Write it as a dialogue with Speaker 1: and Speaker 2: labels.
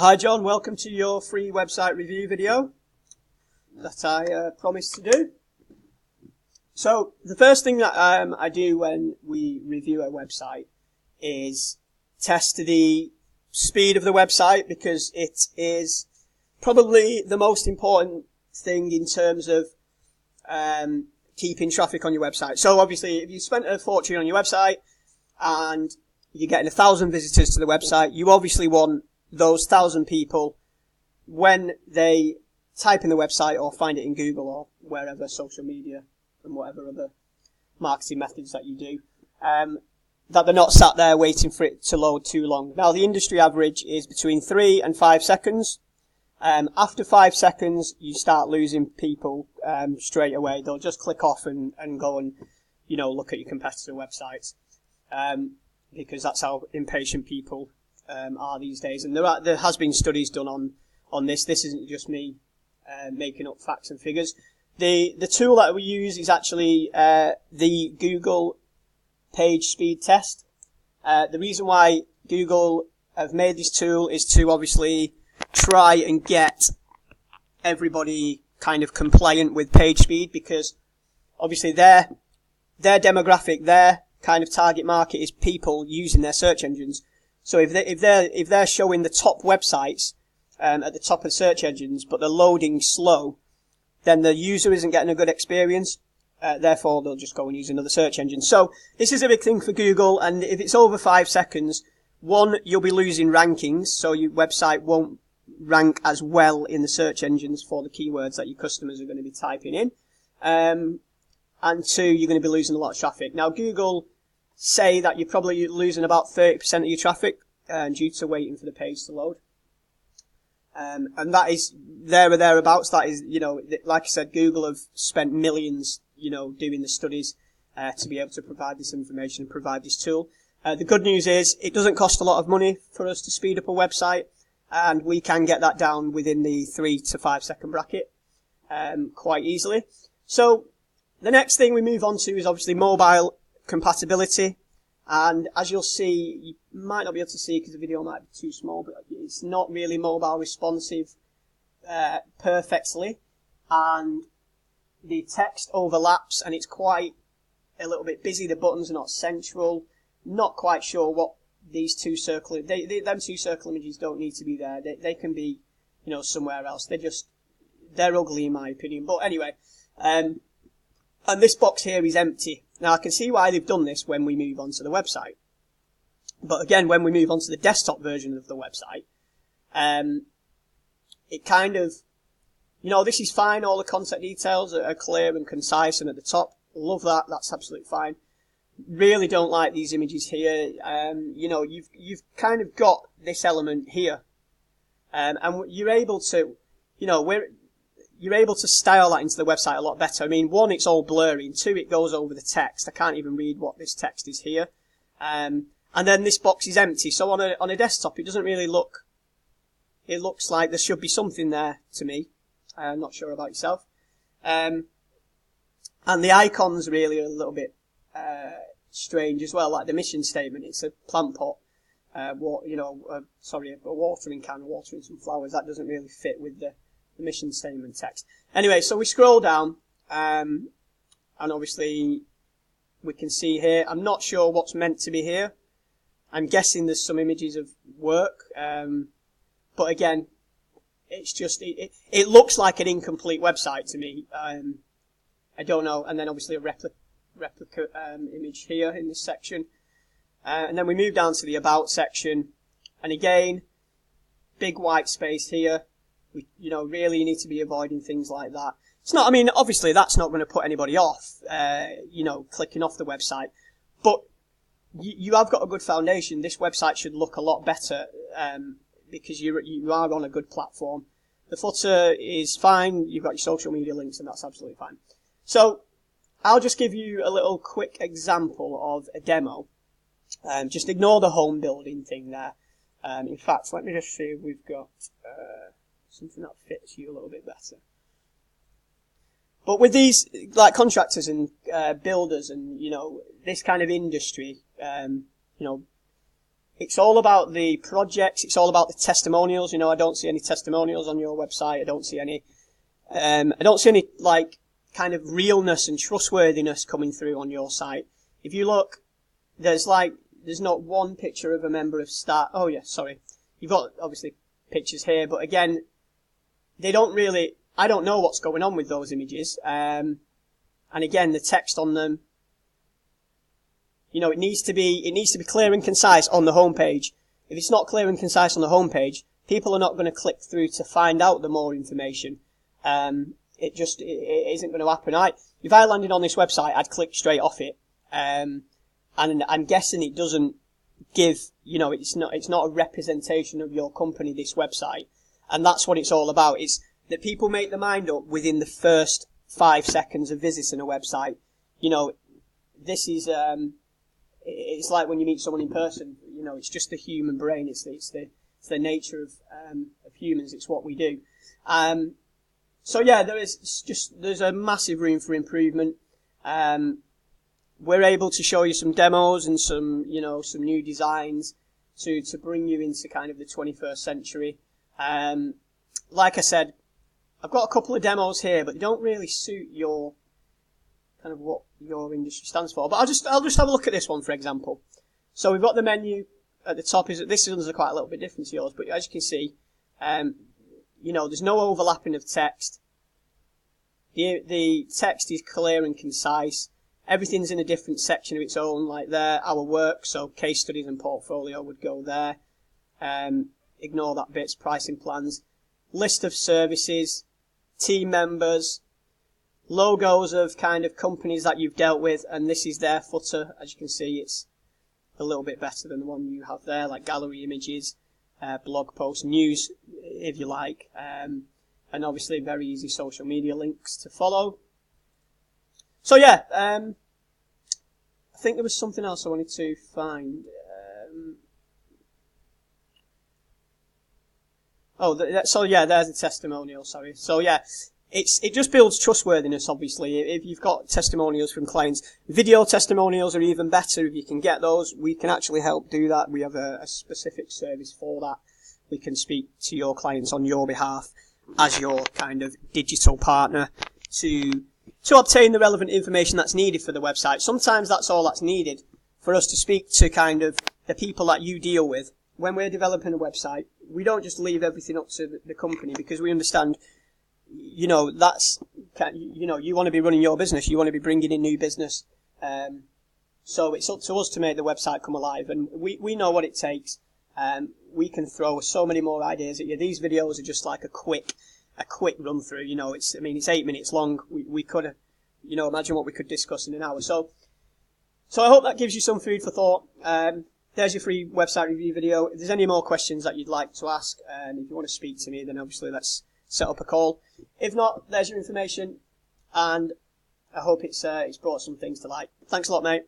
Speaker 1: Hi John, welcome to your free website review video that I promised to do. So the first thing that I do when we review a website is test the speed of the website, because it is probably the most important thing in terms of keeping traffic on your website. So obviously if you spent a fortune on your website and you're getting 1,000 visitors to the website, you obviously want those 1,000 people, when they type in the website or find it in Google or wherever, social media and whatever other marketing methods that you do, that they're not sat there waiting for it to load too long. Now, the industry average is between 3 and 5 seconds. After 5 seconds, you start losing people straight away. They'll just click off and go and, look at your competitor websites, because that's how impatient people are these days. And there has been studies done on this. This isn't just me making up facts and figures. The tool that we use is actually the Google page speed test. The reason why Google have made this tool is to obviously try and get everybody kind of compliant with page speed, because obviously their demographic, their kind of target market is people using their search engines. So if they're showing the top websites at the top of search engines, but they're loading slow, then the user isn't getting a good experience. Therefore, they'll just go and use another search engine. So this is a big thing for Google, and if it's over 5 seconds, one, you'll be losing rankings, so your website won't rank as well in the search engines for the keywords that your customers are going to be typing in. And two, you're going to be losing a lot of traffic. Now, Google say that you're probably losing about 30% of your traffic due to waiting for the page to load. And that is there or thereabouts. That is, like I said, Google have spent millions, doing the studies to be able to provide this information and provide this tool. The good news is it doesn't cost a lot of money for us to speed up a website, and we can get that down within the 3 to 5 second bracket quite easily. So the next thing we move on to is obviously mobile compatibility. And as you'll see, you might not be able to see because the video might be too small, but it's not really mobile responsive perfectly, and the text overlaps, and it's quite a little bit busy. The buttons are not central. Not quite sure what these two circle, them two circle images don't need to be there. They can be, somewhere else. They're ugly in my opinion. But anyway, and this box here is empty. Now I can see why they've done this when we move on to the website. But again, when we move on to the desktop version of the website, it kind of, this is fine. All the contact details are clear and concise and at the top. Love that. That's absolutely fine. Really don't like these images here. You've kind of got this element here. And you're able to, you're able to style that into the website a lot better. I mean, one, it's all blurry, and two, it goes over the text. I can't even read what this text is here. And then this box is empty. So on a desktop, it doesn't really look, it looks like there should be something there to me. I'm not sure about yourself. And the icons really are a little bit, strange as well, like the mission statement. It's a plant pot, a watering can, watering some flowers. That doesn't really fit with the mission statement text. Anyway, so we scroll down, and obviously we can see here, I'm not sure what's meant to be here. I'm guessing there's some images of work, but again, it's just, it looks like an incomplete website to me. I don't know. And then obviously a replica image here in this section. And then we move down to the about section, and again, big white space here. We, really need to be avoiding things like that. It's not, obviously that's not going to put anybody off, clicking off the website, but you have got a good foundation. This website should look a lot better, because you are on a good platform. The footer is fine. You've got your social media links, and that's absolutely fine. So I'll just give you a little quick example of a demo. Just ignore the home building thing there. In fact, let me just see if we've got something that fits you a little bit better. But with these, like contractors and It's all about the projects. It's all about the testimonials. I don't see any testimonials on your website. I don't see any like kind of realness and trustworthiness coming through on your site. If you look, there's not one picture of a member of staff. Oh yeah, sorry. You've got obviously pictures here, but again, they don't really, I don't know what's going on with those images. And again, the text on them, it needs to be clear and concise on the homepage. If it's not clear and concise on the homepage, people are not going to click through to find out the more information. It isn't going to happen. If I landed on this website, I'd click straight off it. And I'm guessing it doesn't give, it's not a representation of your company, this website. And that's what it's all about. It's that people make their mind up within the first 5 seconds of visiting a website. This is, it's like when you meet someone in person, it's just the human brain. It's the nature of humans. It's what we do. So yeah, there's a massive room for improvement. We're able to show you some demos and some new designs to bring you into kind of the 21st century. Like I said, I've got a couple of demos here, but they don't really suit your kind of what your industry stands for. But I'll just have a look at this one, for example. So we've got the menu at the top. This one's quite a little bit different to yours, but as you can see, there's no overlapping of text. The text is clear and concise. Everything's in a different section of its own, like there, our work, so case studies and portfolio would go there. Ignore that bit's pricing plans. List of services, team members, logos of kind of companies that you've dealt with, and this is their footer. As you can see, it's a little bit better than the one you have there, like gallery images, blog posts, news, if you like, and obviously very easy social media links to follow. So yeah, I think there was something else I wanted to find. So yeah, there's a testimonial, sorry. So yeah, it just builds trustworthiness, obviously. If you've got testimonials from clients, video testimonials are even better if you can get those. We can actually help do that. We have a specific service for that. We can speak to your clients on your behalf as your kind of digital partner to obtain the relevant information that's needed for the website. Sometimes that's all that's needed for us to speak to kind of the people that you deal with. When we're developing a website, we don't just leave everything up to the company, because we understand, you want to be running your business, you want to be bringing in new business. So it's up to us to make the website come alive, and we know what it takes. We can throw so many more ideas at you. These videos are just like a quick run through. It's 8 minutes long. We could, imagine what we could discuss in an hour. So I hope that gives you some food for thought. There's your free website review video. If there's any more questions that you'd like to ask, and if you want to speak to me, then obviously let's set up a call. If not, there's your information, and I hope it's brought some things to light. Thanks a lot, mate.